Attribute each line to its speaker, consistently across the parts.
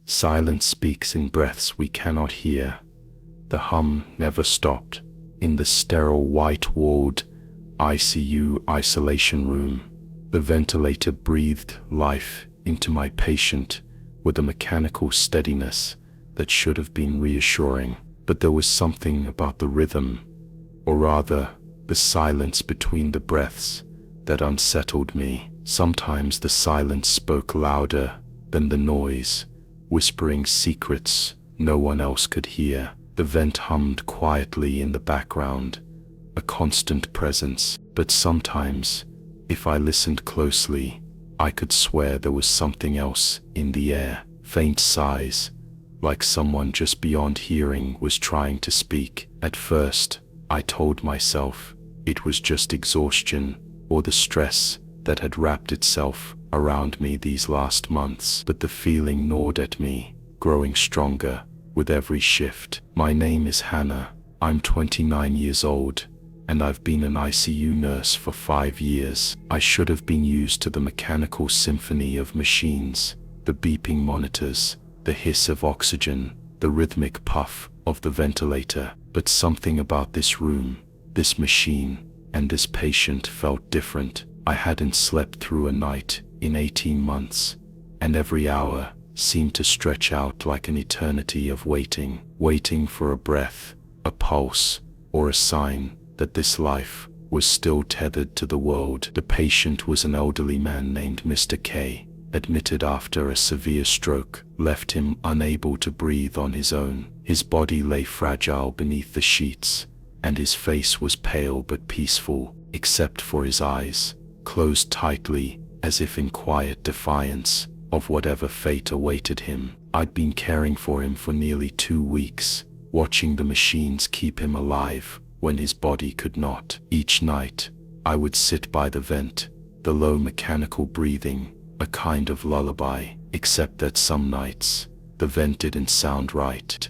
Speaker 1: Silence speaks in breaths we cannot hear. The hum never stopped. In the sterile white-walled ICU isolation room, the ventilator breathed life into my patient with a mechanical steadiness that should have been reassuring. But there was something about the rhythm, or rather, the silence between the breaths, that unsettled me. Sometimes the silence spoke louder than the noise, whispering secrets no one else could hear. The vent hummed quietly in the background, a constant presence. But sometimes, if I listened closely, I could swear there was something else in the air. Faint sighs, like someone just beyond hearing was trying to speak. At first, I told myself it was just exhaustion or the stress that had wrapped itself around me these last months. But the feeling gnawed at me, growing stronger with every shift. My name is Hannah. I'm 29 years old, and I've been an ICU nurse for 5 years. I should have been used to the mechanical symphony of machines, the beeping monitors, the hiss of oxygen, the rhythmic puff of the ventilator. But something about this room, this machine, and this patient felt different. I hadn't slept through a night in 18 months, and every hour seemed to stretch out like an eternity of waiting for a breath, a pulse, or a sign that this life was still tethered to the world. The patient was an elderly man named Mr. K, admitted after a severe stroke left him unable to breathe on his own. His body lay fragile beneath the sheets, and his face was pale but peaceful, except for his eyes, closed tightly as if in quiet defiance of whatever fate awaited him. I'd been caring for him for nearly 2 weeks, watching the machines keep him alive when his body could not. Each night, I would sit by the vent, the low mechanical breathing, a kind of lullaby, except that some nights, the vent didn't sound right.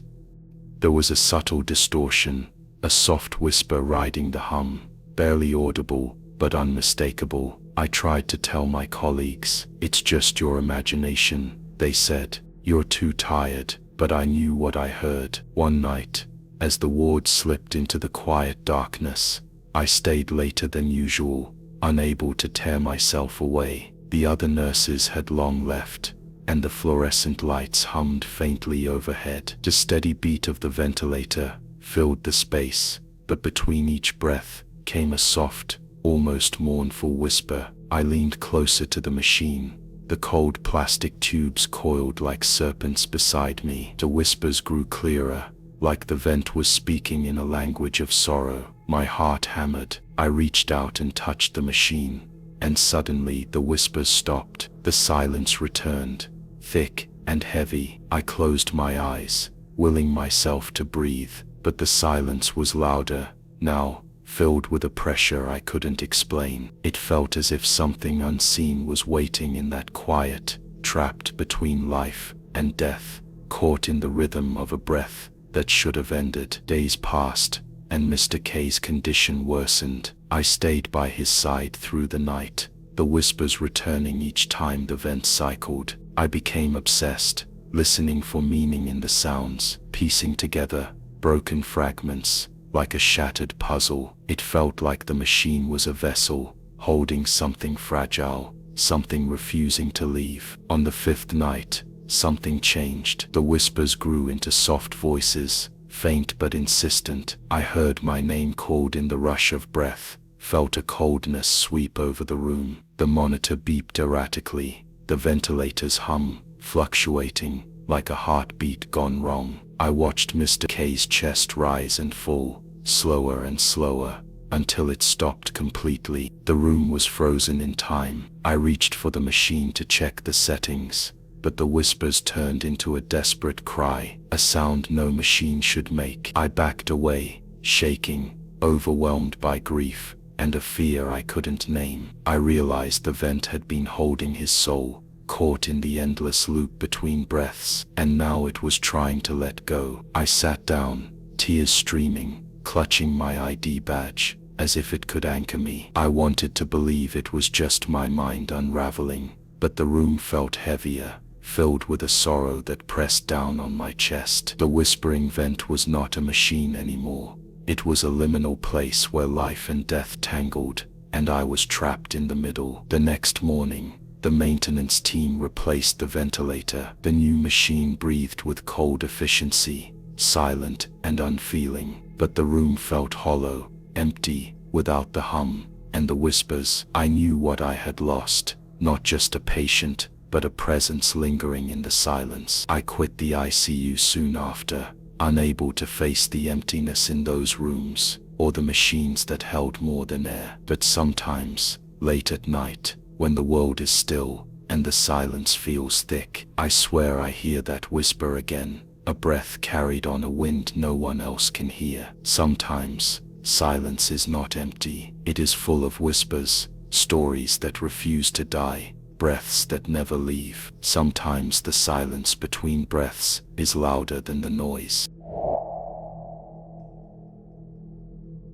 Speaker 1: There was a subtle distortion, a soft whisper riding the hum, barely audible but unmistakable. I tried to tell my colleagues, "It's just your imagination," they said. "You're too tired." But I knew what I heard. One night, as the ward slipped into the quiet darkness, I stayed later than usual, unable to tear myself away. The other nurses had long left, and the fluorescent lights hummed faintly overhead. The steady beat of the ventilator filled the space, but between each breath came a soft, almost mournful whisper. I leaned closer to the machine, the cold plastic tubes coiled like serpents beside me. The whispers grew clearer, like the vent was speaking in a language of sorrow. My heart hammered. I reached out and touched the machine, and suddenly the whispers stopped. The silence returned, thick and heavy. I closed my eyes, willing myself to breathe, but the silence was louder now, filled with a pressure I couldn't explain. It felt as if something unseen was waiting in that quiet, trapped between life and death, caught in the rhythm of a breath that should have ended. Days passed, and Mr. K's condition worsened. I stayed by his side through the night, the whispers returning each time the vent cycled. I became obsessed, listening for meaning in the sounds, piecing together broken fragments like a shattered puzzle. It felt like the machine was a vessel, holding something fragile, something refusing to leave. On the 5th night, something changed. The whispers grew into soft voices, faint but insistent. I heard my name called in the rush of breath, felt a coldness sweep over the room. The monitor beeped erratically, the ventilator's hum fluctuating like a heartbeat gone wrong. I watched Mr. K's chest rise and fall, slower and slower, until it stopped completely. The room was frozen in time. I reached for the machine to check the settings, but the whispers turned into a desperate cry, a sound no machine should make. I backed away, shaking, overwhelmed by grief and a fear I couldn't name. I realized the vent had been holding his soul, caught in the endless loop between breaths, and now it was trying to let go. I sat down, tears streaming, clutching my ID badge, as if it could anchor me. I wanted to believe it was just my mind unraveling, but the room felt heavier, filled with a sorrow that pressed down on my chest. The whispering vent was not a machine anymore. It was a liminal place where life and death tangled, and I was trapped in the middle. The next morning, the maintenance team replaced the ventilator. The new machine breathed with cold efficiency, silent and unfeeling, but the room felt hollow, empty, without the hum and the whispers. I knew what I had lost, not just a patient, but a presence lingering in the silence. I quit the ICU soon after, unable to face the emptiness in those rooms, or the machines that held more than air. But sometimes, late at night, when the world is still and the silence feels thick, I swear I hear that whisper again, a breath carried on a wind no one else can hear. Sometimes, silence is not empty. It is full of whispers, stories that refuse to die, breaths that never leave. Sometimes the silence between breaths is louder than the noise.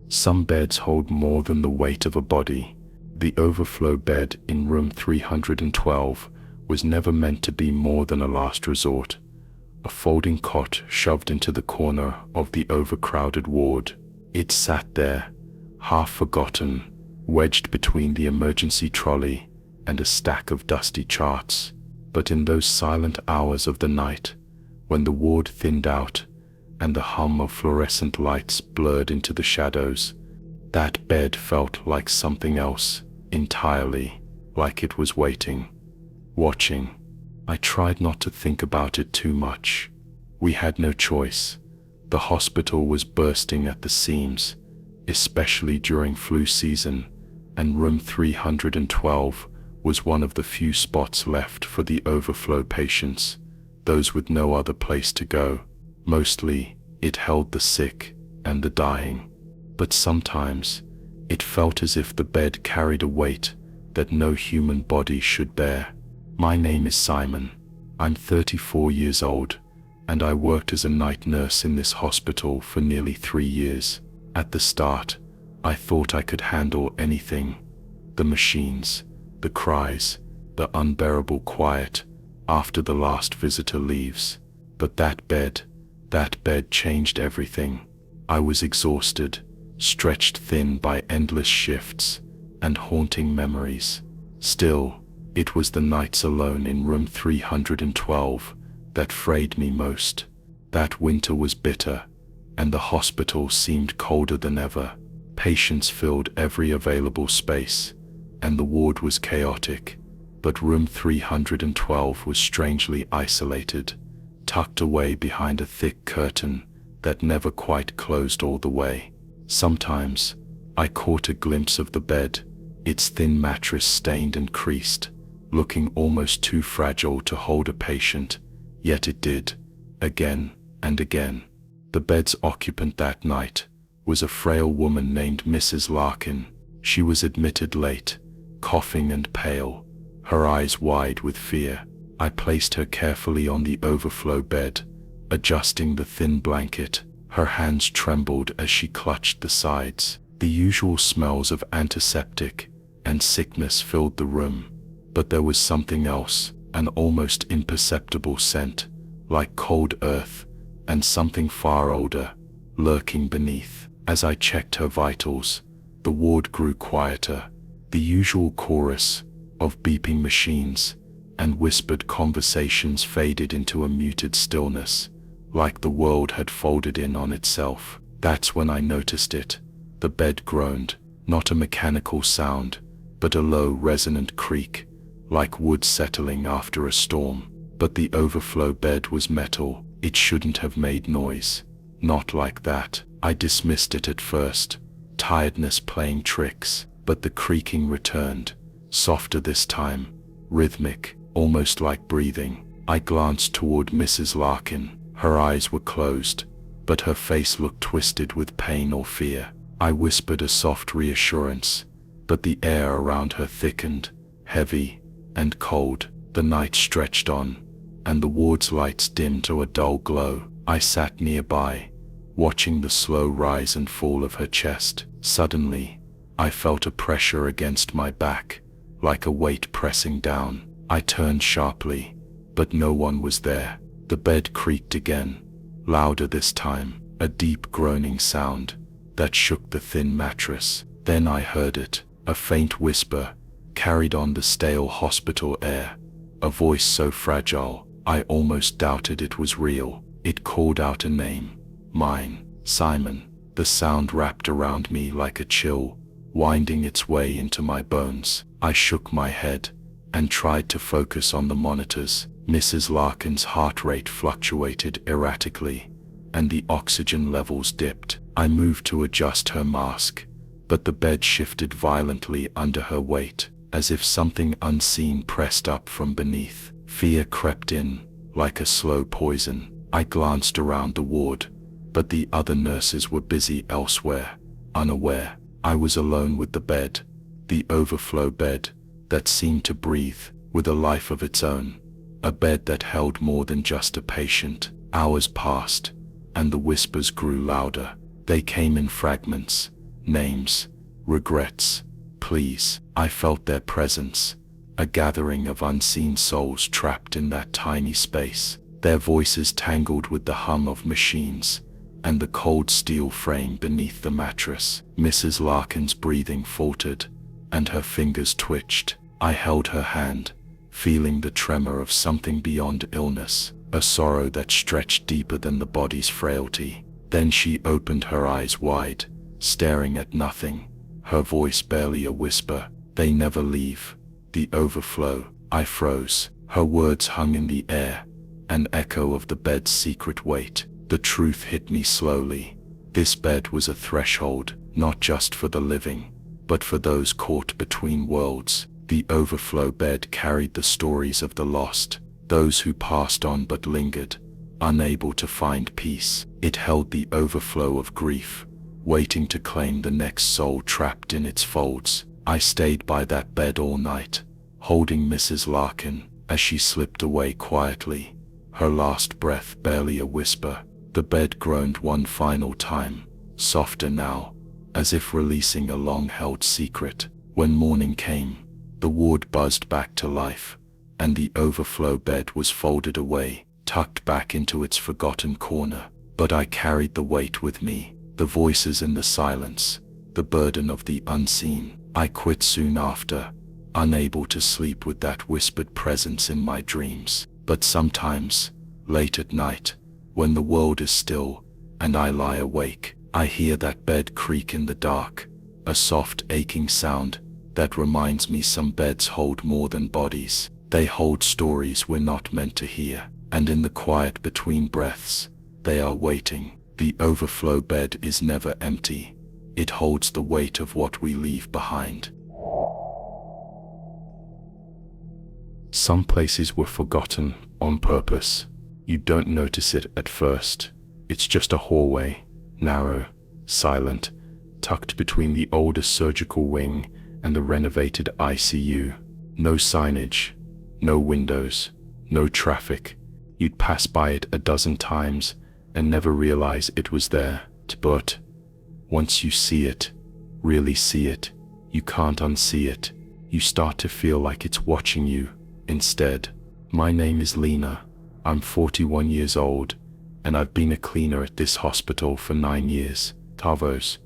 Speaker 1: Some beds hold more than the weight of a body. The overflow bed in room 312 was never meant to be more than a last resort. A folding cot shoved into the corner of the overcrowded ward. It sat there, half forgotten, wedged between the emergency trolley and a stack of dusty charts. But in those silent hours of the night, when the ward thinned out and the hum of fluorescent lights blurred into the shadows, that bed felt like something else entirely, like it was waiting, watching. I tried not to think about it too much. We had no choice. The hospital was bursting at the seams, especially during flu season, and room 312 was one of the few spots left for the overflow patients, those with no other place to go. Mostly, it held the sick and the dying, but sometimes it felt as if the bed carried a weight that no human body should bear. My name is Simon. I'm 34 years old, and I worked as a night nurse in this hospital for nearly 3 years. At the start, I thought I could handle anything. The machines, the cries, the unbearable quiet after the last visitor leaves. But that bed changed everything. I was exhausted, stretched thin by endless shifts and haunting memories. Still, it was the nights alone in room 312 that frayed me most. That winter was bitter, and the hospital seemed colder than ever. Patients filled every available space, and the ward was chaotic, but room 312 was strangely isolated, tucked away behind a thick curtain that never quite closed all the way. Sometimes, I caught a glimpse of the bed, its thin mattress stained and creased, looking almost too fragile to hold a patient, yet it did, again and again. The bed's occupant that night was a frail woman named Mrs. Larkin. She was admitted late, coughing and pale, her eyes wide with fear. I placed her carefully on the overflow bed, adjusting the thin blanket. Her hands trembled as she clutched the sides. The usual smells of antiseptic and sickness filled the room, but there was something else, an almost imperceptible scent, like cold earth and something far older, lurking beneath. As I checked her vitals, the ward grew quieter. The usual chorus of beeping machines and whispered conversations faded into a muted stillness, like the world had folded in on itself. That's when I noticed it. The bed groaned, not a mechanical sound, but a low resonant creak, like wood settling after a storm. But the overflow bed was metal. It shouldn't have made noise. Not like that. I dismissed it at first, tiredness playing tricks, but the creaking returned, softer this time, rhythmic, almost like breathing. I glanced toward Mrs. Larkin. Her eyes were closed, but her face looked twisted with pain or fear. I whispered a soft reassurance, but the air around her thickened, heavy and cold. The night stretched on, and the ward's lights dimmed to a dull glow. I sat nearby, watching the slow rise and fall of her chest. Suddenly, I felt a pressure against my back, like a weight pressing down. I turned sharply, but no one was there. The bed creaked again, louder this time, a deep groaning sound that shook the thin mattress. Then I heard it, a faint whisper, carried on the stale hospital air, a voice so fragile, I almost doubted it was real. It called out a name, mine, Simon. The sound wrapped around me like a chill, winding its way into my bones. I shook my head and tried to focus on the monitors. Mrs. Larkin's heart rate fluctuated erratically, and the oxygen levels dipped. I moved to adjust her mask, but the bed shifted violently under her weight, as if something unseen pressed up from beneath. Fear crept in, like a slow poison. I glanced around the ward, but the other nurses were busy elsewhere, unaware. I was alone with the bed, the overflow bed that seemed to breathe with a life of its own, a bed that held more than just a patient. Hours passed, and the whispers grew louder. They came in fragments, names, regrets, pleas. I felt their presence, a gathering of unseen souls trapped in that tiny space. Their voices tangled with the hum of machines and the cold steel frame beneath the mattress. Mrs. Larkin's breathing faltered, and her fingers twitched. I held her hand, feeling the tremor of something beyond illness, a sorrow that stretched deeper than the body's frailty. Then she opened her eyes wide, staring at nothing, her voice barely a whisper. They never leave. The overflow. I froze. Her words hung in the air, an echo of the bed's secret weight. The truth hit me slowly. This bed was a threshold, not just for the living, but for those caught between worlds. The overflow bed carried the stories of the lost, those who passed on but lingered, unable to find peace. It held the overflow of grief, waiting to claim the next soul trapped in its folds. I stayed by that bed all night, holding Mrs. Larkin as she slipped away quietly, her last breath barely a whisper. The bed groaned one final time, softer now, as if releasing a long-held secret. When morning came, the ward buzzed back to life, and the overflow bed was folded away, tucked back into its forgotten corner. But I carried the weight with me, the voices in the silence, the burden of the unseen. I quit soon after, unable to sleep with that whispered presence in my dreams. But sometimes, late at night, when the world is still and I lie awake, I hear that bed creak in the dark, a soft aching sound that reminds me some beds hold more than bodies. They hold stories we're not meant to hear, and in the quiet between breaths, they are waiting. The overflow bed is never empty. It holds the weight of what we leave behind. Some places were forgotten on purpose. You don't notice it at first. It's just a hallway, narrow, silent, tucked between the older surgical wing and the renovated ICU. No signage, no windows, no traffic. You'd pass by it a dozen times and never realize it was there. But once you see it, really see it, you can't unsee it. You start to feel like it's watching you instead. My name is Lena. I'm 41 years old, and I've been a cleaner at this hospital for 9 years. Tavos.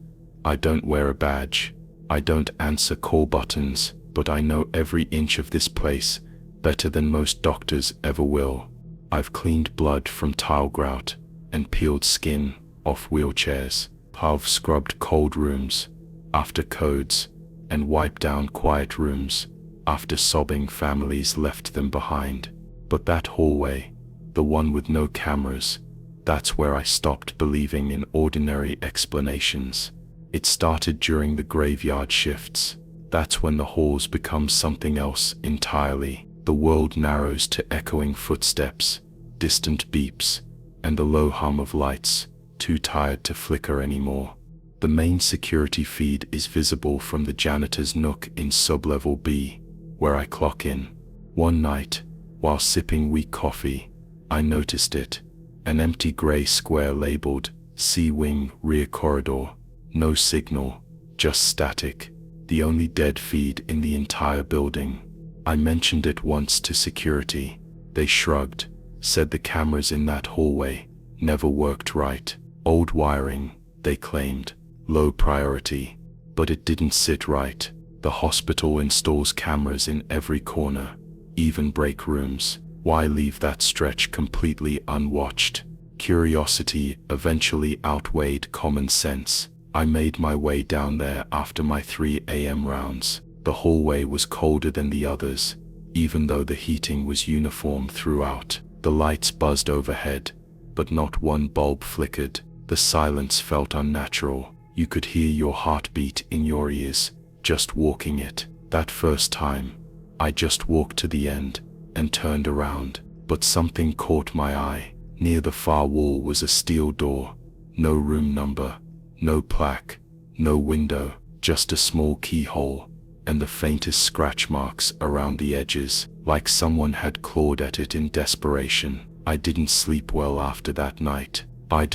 Speaker 1: I don't wear a badge. I don't answer call buttons, but I know every inch of this place better than most doctors ever will. I've cleaned blood from tile grout and peeled skin off wheelchairs. I've scrubbed cold rooms after codes and wiped down quiet rooms after sobbing families left them behind. But that hallway, the one with no cameras, that's where I stopped believing in ordinary explanations. It started during the graveyard shifts. That's when the halls become something else entirely. The world narrows to echoing footsteps, distant beeps, and the low hum of lights, too tired to flicker anymore. The main security feed is visible from the janitor's nook in sublevel B, where I clock in. One night, while sipping weak coffee, I noticed it, an empty grey square labeled C-Wing Rear Corridor. No signal, just static, the only dead feed in the entire building. I mentioned it once to security, They shrugged, said the cameras in that hallway never worked right. Old wiring, they claimed, low priority. But it didn't sit right. The hospital installs cameras in every corner, even break rooms. Why leave that stretch completely unwatched? Curiosity eventually outweighed common sense. I made my way down there after my 3 a.m. rounds. The hallway was colder than the others, even though the heating was uniform throughout. The lights buzzed overhead, but not one bulb flickered. The silence felt unnatural. You could hear your heartbeat in your ears, just walking it. That first time, I just walked to the end and turned around, but something caught my eye. Near the far wall was a steel door. No room number, no plaque, no window, just a small keyhole, and the faintest scratch marks around the edges, like someone had clawed at it in desperation. I didn't sleep well after that night. I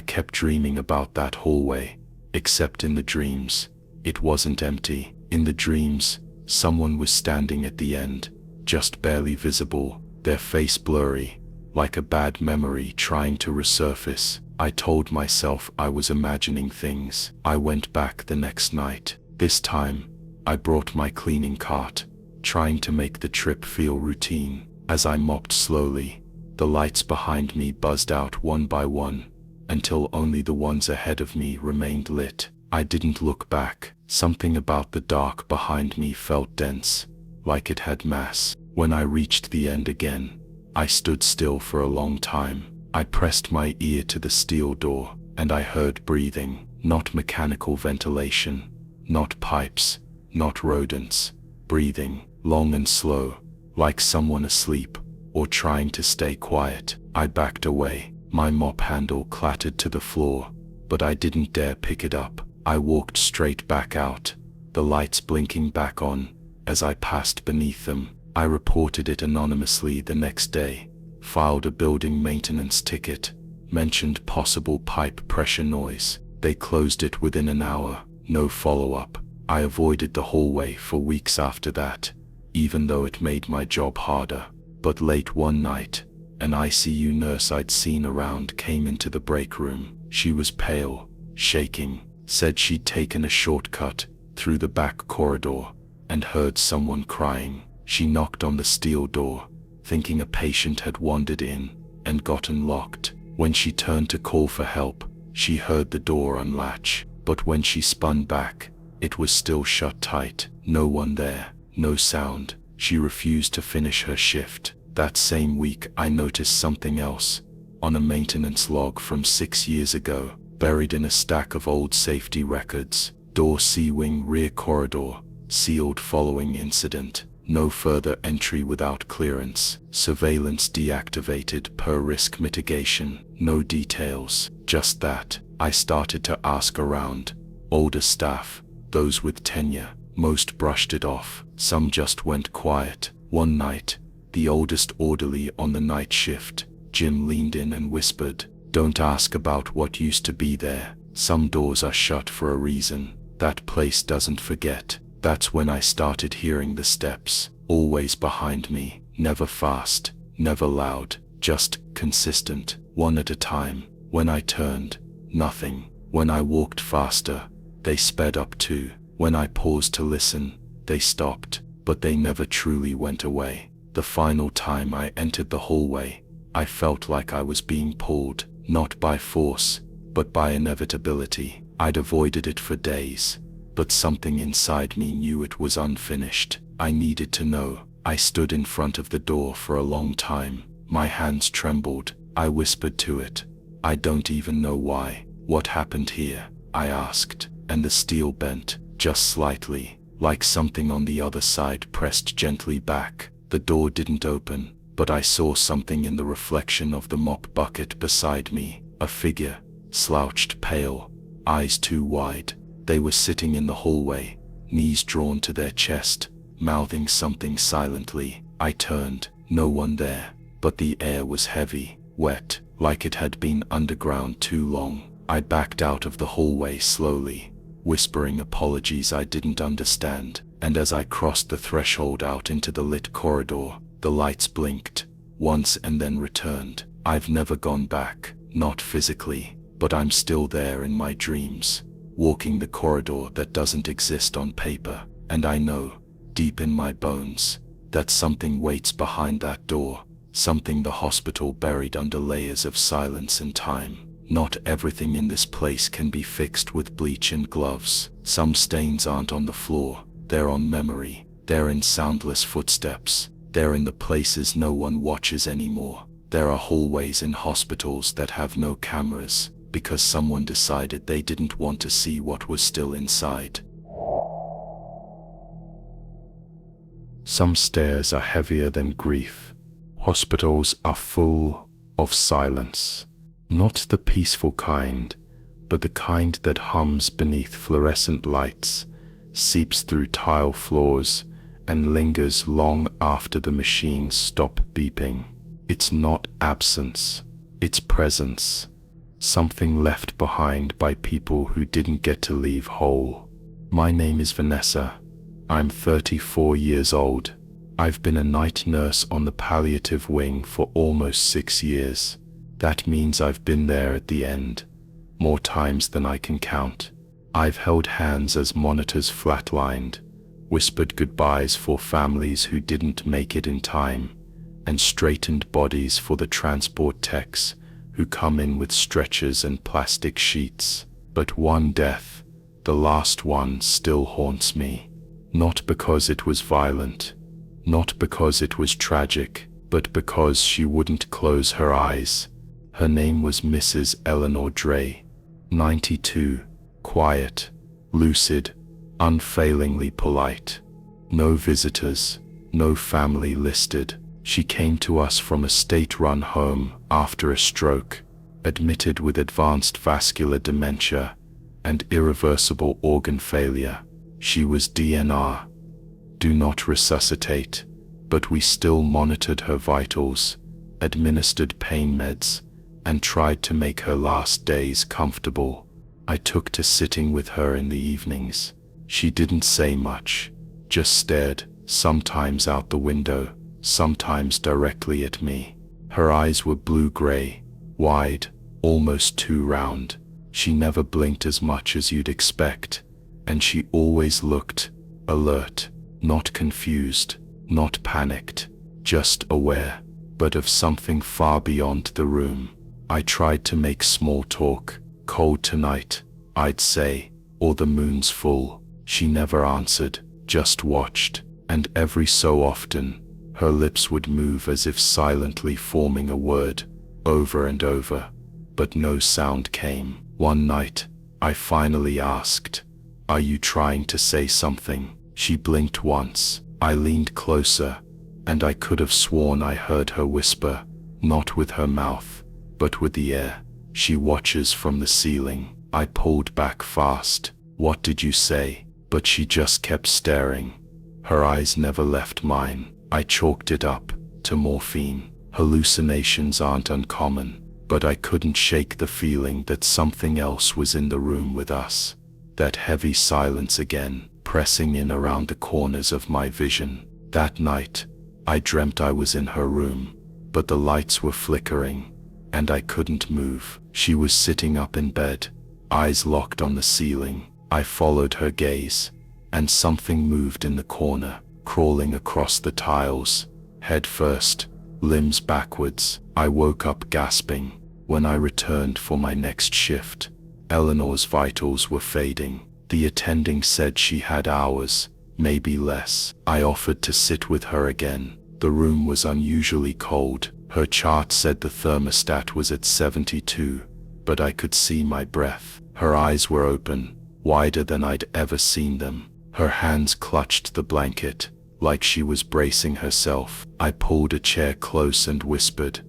Speaker 1: kept dreaming about that hallway, except in the dreams, it wasn't empty. In the dreams, someone was standing at the end, just barely visible, their face blurry, like a bad memory trying to resurface. I told myself I was imagining things. I went back the next night. This time, I brought my cleaning cart, trying to make the trip feel routine. As I mopped slowly, the lights behind me buzzed out one by one, until only the ones ahead of me remained lit. I didn't look back. Something about the dark behind me felt dense, like it had mass. When I reached the end again, I stood still for a long time. I pressed my ear to the steel door, and I heard breathing, not mechanical ventilation, not pipes, not rodents. Breathing, long and slow, like someone asleep, or trying to stay quiet. I backed away. My mop handle clattered to the floor, but I didn't dare pick it up. I walked straight back out, the lights blinking back on as I passed beneath them. I reported it anonymously the next day, filed a building maintenance ticket, mentioned possible pipe pressure noise. They closed it within an hour, no follow-up. I avoided the hallway for weeks after that, even though it made my job harder. But late one night, an ICU nurse I'd seen around came into the break room. She was pale, shaking, said she'd taken a shortcut through the back corridor and heard someone crying. She knocked on the steel door, thinking a patient had wandered in and gotten locked. When she turned to call for help, she heard the door unlatch, but when she spun back, it was still shut tight. No one there, no sound. She refused to finish her shift. That same week, I noticed something else. On a maintenance log from 6 years ago, buried in a stack of old safety records, door C-wing rear corridor, sealed following incident. No further entry without clearance. Surveillance deactivated per risk mitigation. No details, just that. I started to ask around. Older staff, those with tenure, most brushed it off. Some just went quiet. One night, the oldest orderly on the night shift, Jim, leaned in and whispered, "Don't ask about what used to be there. Some doors are shut for a reason. That place doesn't forget." That's when I started hearing the steps, always behind me, never fast, never loud, just consistent, one at a time. When I turned, nothing. When I walked faster, they sped up too. When I paused to listen, they stopped, but they never truly went away. The final time I entered the hallway, I felt like I was being pulled, not by force, but by inevitability. I'd avoided it for days, but something inside me knew it was unfinished. I needed to know. I stood in front of the door for a long time. My hands trembled. I whispered to it, "I don't even know why." "What happened here?" I asked, and the steel bent, just slightly, like something on the other side pressed gently back. The door didn't open, but I saw something in the reflection of the mop bucket beside me. A figure, slouched, pale, eyes too wide. They were sitting in the hallway, knees drawn to their chest, mouthing something silently. I turned, no one there, but the air was heavy, wet, like it had been underground too long. I backed out of the hallway slowly, whispering apologies I didn't understand. And as I crossed the threshold out into the lit corridor, the lights blinked once and then returned. I've never gone back, not physically, but I'm still there in my dreams, walking the corridor that doesn't exist on paper. And I know, deep in my bones, that something waits behind that door, something the hospital buried under layers of silence and time. Not everything in this place can be fixed with bleach and gloves. Some stains aren't on the floor, they're on memory, they're in soundless footsteps, they're in the places no one watches anymore. There are hallways in hospitals that have no cameras, because someone decided they didn't want to see what was still inside. Some stairs are heavier than grief. Hospitals are full of silence. Not the peaceful kind, but the kind that hums beneath fluorescent lights, seeps through tile floors, and lingers long after the machines stop beeping. It's not absence, it's presence. Something left behind by people who didn't get to leave whole. My name is Vanessa. I'm 34 years old. I've been a night nurse on the palliative wing for almost 6 years. That means I've been there at the end, more times than I can count. I've held hands as monitors flatlined, whispered goodbyes for families who didn't make it in time, and straightened bodies for the transport techs who come in with stretchers and plastic sheets. But one death, the last one, still haunts me. Not because it was violent, not because it was tragic, but because she wouldn't close her eyes. Her name was Mrs. Eleanor Dre, 92, quiet, lucid, unfailingly polite. No visitors, no family listed. She came to us from a state-run home after a stroke, admitted with advanced vascular dementia and irreversible organ failure. She was DNR, do not resuscitate, but we still monitored her vitals, administered pain meds, and tried to make her last days comfortable. I took to sitting with her in the evenings. She didn't say much, just stared, sometimes out the window, sometimes directly at me. Her eyes were blue-gray, wide, almost too round. She never blinked as much as you'd expect, and she always looked alert, not confused, not panicked, just aware, but of something far beyond the room. I tried to make small talk. Cold tonight, I'd say, or the moon's full. She never answered, just watched, and every so often, her lips would move as if silently forming a word, over and over, but no sound came. One night, I finally asked, "Are you trying to say something?" She blinked once. I leaned closer, and I could have sworn I heard her whisper, not with her mouth, but with the air. "She watches from the ceiling." I pulled back fast. "What did you say?" But she just kept staring. Her eyes never left mine. I chalked it up to morphine. Hallucinations aren't uncommon, but I couldn't shake the feeling that something else was in the room with us. That heavy silence again, pressing in around the corners of my vision. That night, I dreamt I was in her room, but the lights were flickering, and I couldn't move. She was sitting up in bed, eyes locked on the ceiling. I followed her gaze, and something moved in the corner, crawling across the tiles, head first, limbs backwards. I woke up gasping. When I returned for my next shift, Eleanor's vitals were fading. The attending said she had hours, maybe less. I offered to sit with her again. The room was unusually cold. Her chart said the thermostat was at 72, but I could see my breath. Her eyes were open, wider than I'd ever seen them. Her hands clutched the blanket, like she was bracing herself. I pulled a chair close and whispered,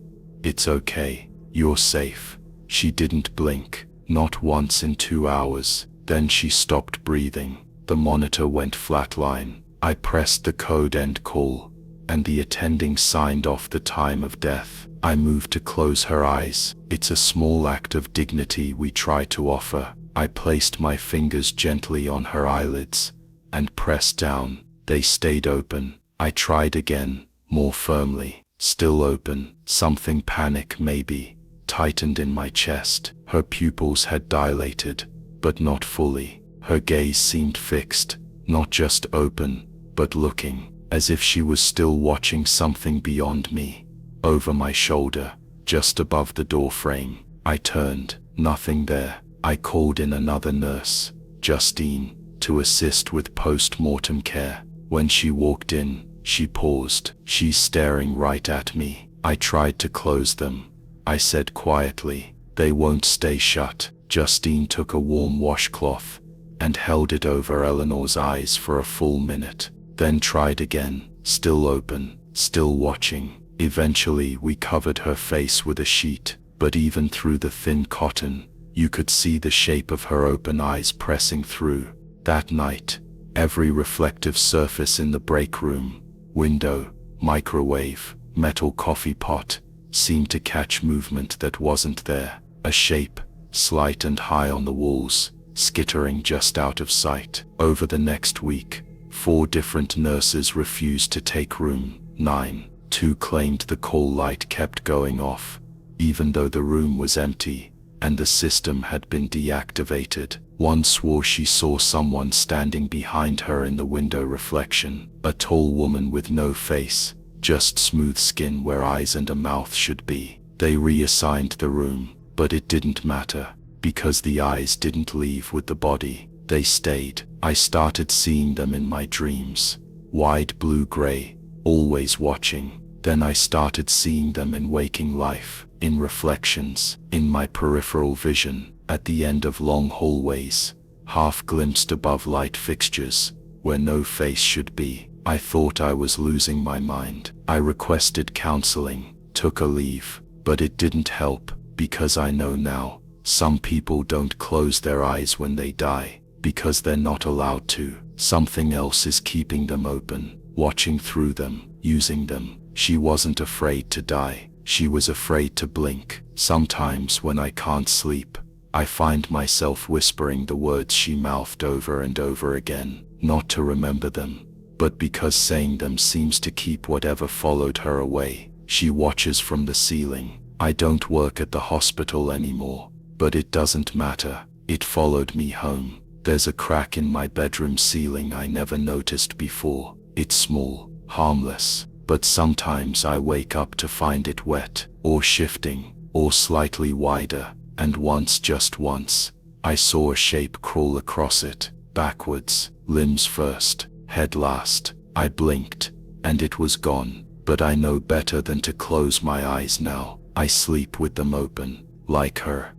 Speaker 1: "It's okay, you're safe." She didn't blink, not once in 2 hours. Then she stopped breathing. The monitor went flatline. I pressed the code end call, and the attending signed off the time of death. I moved to close her eyes. It's a small act of dignity we try to offer. I placed my fingers gently on her eyelids, and pressed down. They stayed open. I tried again, more firmly. Still open. Something panic maybe tightened in my chest. Her pupils had dilated, but not fully. Her gaze seemed fixed, not just open, but looking, as if she was still watching something beyond me. Over my shoulder, just above the door frame. I turned. Nothing there. I called in another nurse, Justine, to assist with post-mortem care. When she walked in, she paused. She's staring right at me. I tried to close them. I said quietly, "They won't stay shut." Justine took a warm washcloth and held it over Eleanor's eyes for a full minute, then tried again. Still open, still watching. Eventually we covered her face with a sheet, but even through the thin cotton, you could see the shape of her open eyes pressing through. That night, every reflective surface in the break room, window, microwave, metal coffee pot, seemed to catch movement that wasn't there. A shape, slight and high on the walls, skittering just out of sight. Over the next week, 4 different nurses refused to take room 9. 2 claimed the call light kept going off, even though the room was empty and the system had been deactivated. 1 swore she saw someone standing behind her in the window reflection, a tall woman with no face, just smooth skin where eyes and a mouth should be. They reassigned the room, but it didn't matter, because the eyes didn't leave with the body. They stayed. I started seeing them in my dreams. Wide blue-gray, always watching. Then I started seeing them in waking life, in reflections, in my peripheral vision, at the end of long hallways, half glimpsed above light fixtures, where no face should be. I thought I was losing my mind. I requested counseling, took a leave, but it didn't help, because I know now, some people don't close their eyes when they die, because they're not allowed to. Something else is keeping them open, watching through them, using them. She wasn't afraid to die. She was afraid to blink. Sometimes when I can't sleep, I find myself whispering the words she mouthed over and over again, not to remember them, but because saying them seems to keep whatever followed her away. She watches from the ceiling. I don't work at the hospital anymore, but it doesn't matter. It followed me home. There's a crack in my bedroom ceiling I never noticed before. It's small, harmless, but sometimes I wake up to find it wet, or shifting, or slightly wider, and once, just once, I saw a shape crawl across it, backwards, limbs first, head last. I blinked, and it was gone, but I know better than to close my eyes now. I sleep with them open, like her.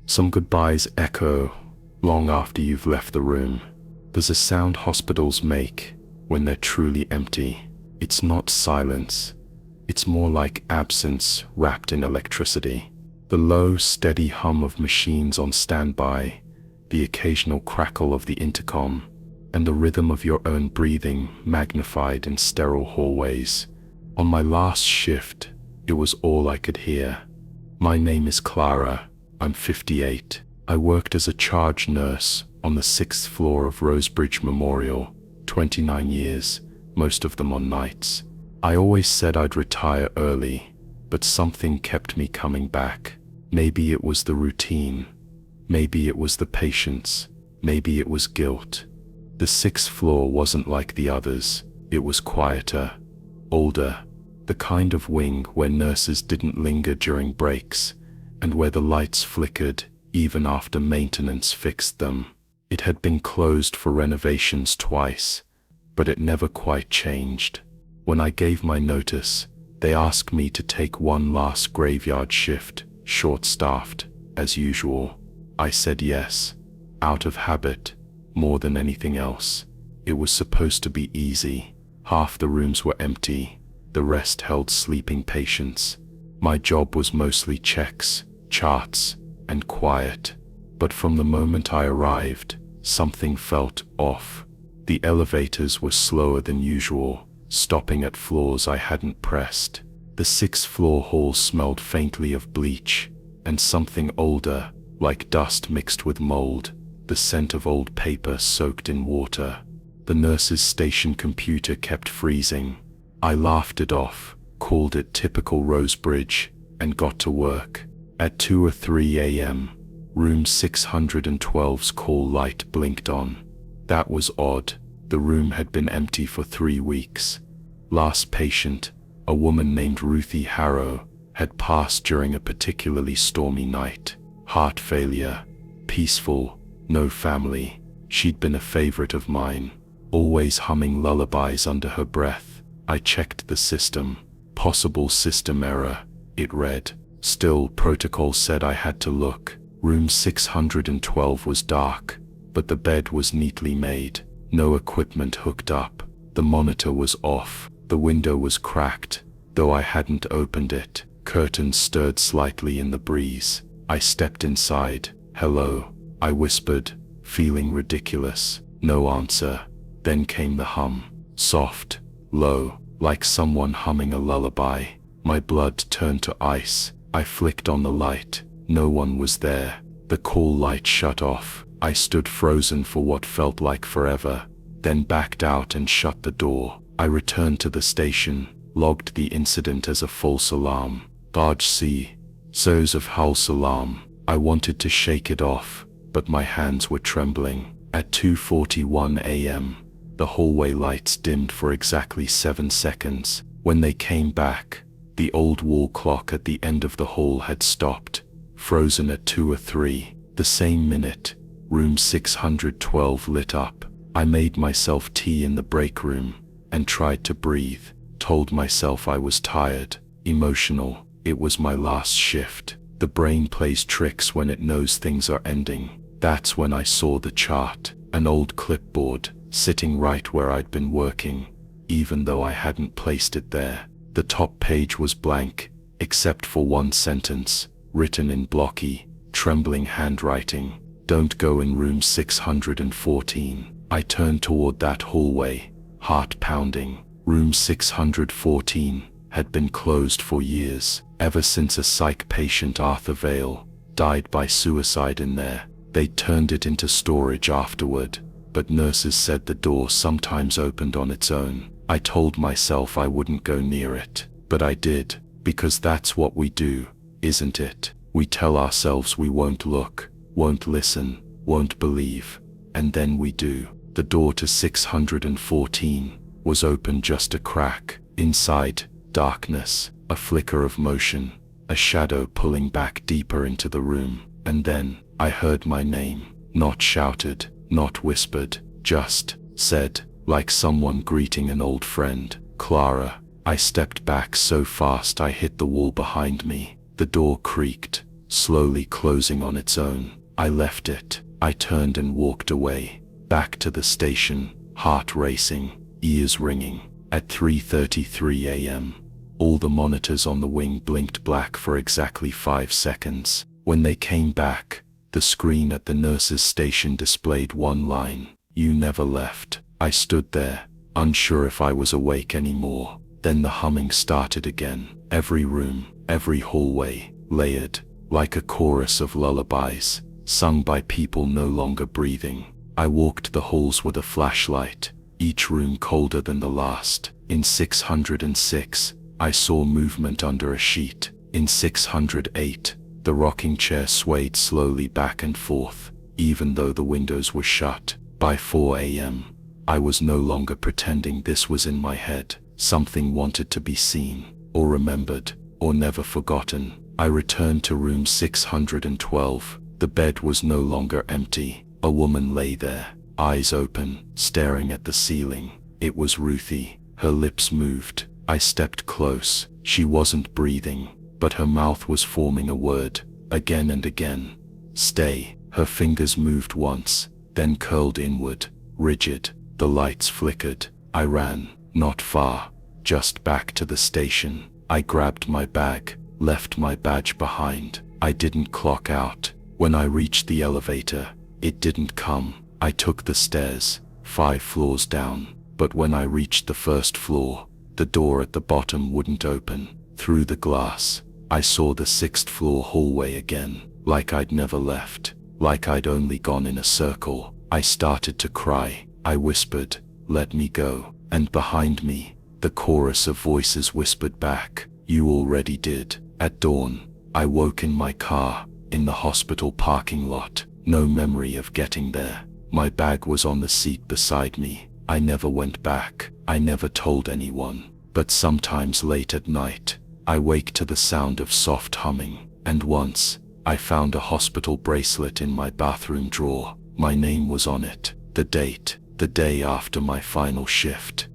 Speaker 1: Some goodbyes echo long after you've left the room. There's a sound hospitals make when they're truly empty. It's not silence. It's more like absence wrapped in electricity. The low, steady hum of machines on standby, the occasional crackle of the intercom, and the rhythm of your own breathing magnified in sterile hallways. On my last shift, it was all I could hear. My name is Clara. I'm 58. I worked as a charge nurse on the 6th floor of Rosebridge Memorial, 29 years, most of them on nights. I always said I'd retire early, but something kept me coming back. Maybe it was the routine. Maybe it was the patience. Maybe it was guilt. The 6th floor wasn't like the others. It was quieter, older, the kind of wing where nurses didn't linger during breaks, and where the lights flickered even after maintenance fixed them. It had been closed for renovations twice, but it never quite changed. When I gave my notice, they asked me to take one last graveyard shift, short-staffed, as usual. I said yes, out of habit, more than anything else. It was supposed to be easy. Half the rooms were empty, the rest held sleeping patients. My job was mostly checks, charts, and quiet. But from the moment I arrived, something felt off. The elevators were slower than usual, stopping at floors I hadn't pressed. The 6th floor hall smelled faintly of bleach, and something older, like dust mixed with mold, the scent of old paper soaked in water. The nurse's station computer kept freezing. I laughed it off, called it typical Rosebridge, and got to work. At 2 or 3 a.m., room 612's call light blinked on. That was odd. The room had been empty for 3 weeks. Last patient, a woman named Ruthie Harrow, had passed during a particularly stormy night. Heart failure, peaceful, no family. She'd been a favorite of mine, always humming lullabies under her breath. I checked the system. Possible system error, it read. Still, protocol said I had to look. Room 612 was dark, but the bed was neatly made. No equipment hooked up. The monitor was off. The window was cracked, though I hadn't opened it. Curtains stirred slightly in the breeze. I stepped inside. "Hello," I whispered, feeling ridiculous. No answer. Then came the hum. Soft, low, like someone humming a lullaby. My blood turned to ice. I flicked on the light. No one was there. The call light shut off. I stood frozen for what felt like forever, then backed out and shut the door. I returned to the station, logged the incident as a false alarm. Large C. So's of false alarm. I wanted to shake it off, but my hands were trembling. At 2:41 a.m., the hallway lights dimmed for exactly 7 seconds. When they came back, the old wall clock at the end of the hall had stopped, frozen at 2 or 3. The same minute, room 612 lit up. I made myself tea in the break room and tried to breathe. Told myself I was tired, emotional. It was my last shift. The brain plays tricks when it knows things are ending. That's when I saw the chart, an old clipboard, sitting right where I'd been working, even though I hadn't placed it there. The top page was blank, except for one sentence, written in blocky, trembling handwriting. "Don't go in room 614. I turned toward that hallway, heart pounding. Room 614 had been closed for years, ever since a psych patient, Arthur Vale, died by suicide in there. They turned it into storage afterward, but nurses said the door sometimes opened on its own. I told myself I wouldn't go near it, but I did, because that's what we do, isn't it? We tell ourselves we won't look, won't listen, won't believe, and then we do. The door to 614 was open just a crack. Inside, darkness, a flicker of motion, a shadow pulling back deeper into the room. And then, I heard my name, not shouted, not whispered, just said, like someone greeting an old friend. "Clara." I stepped back so fast I hit the wall behind me. The door creaked, slowly closing on its own. I left it. I turned and walked away, back to the station, heart racing, ears ringing. At 3:33 a.m., all the monitors on the wing blinked black for exactly 5 seconds. When they came back, the screen at the nurse's station displayed one line: "You never left." I stood there, unsure if I was awake anymore. Then the humming started again. Every room, every hallway, layered, like a chorus of lullabies, sung by people no longer breathing. I walked the halls with a flashlight, each room colder than the last. In 606, I saw movement under a sheet. In 608, the rocking chair swayed slowly back and forth, even though the windows were shut. By 4 a.m., I was no longer pretending this was in my head. Something wanted to be seen, or remembered, or never forgotten. I returned to room 612. The bed was no longer empty. A woman lay there, eyes open, staring at the ceiling. It was Ruthie. Her lips moved. I stepped close. She wasn't breathing, but her mouth was forming a word, again and again. "Stay." Her fingers moved once, then curled inward, rigid. The lights flickered. I ran, not far, just back to the station. I grabbed my bag, left my badge behind. I didn't clock out. When I reached the elevator, it didn't come. I took the stairs, 5 floors down, but when I reached the first floor, the door at the bottom wouldn't open. Through the glass, I saw the 6th floor hallway again, like I'd never left. like I'd only gone in a circle. I started to cry. I whispered, "Let me go." And behind me, the chorus of voices whispered back, "You already did." At dawn, I woke in my car, in the hospital parking lot. No memory of getting there. My bag was on the seat beside me. I never went back. I never told anyone. But sometimes late at night, I wake to the sound of soft humming. And once, I found a hospital bracelet in my bathroom drawer. My name was on it. The date, the day after my final shift.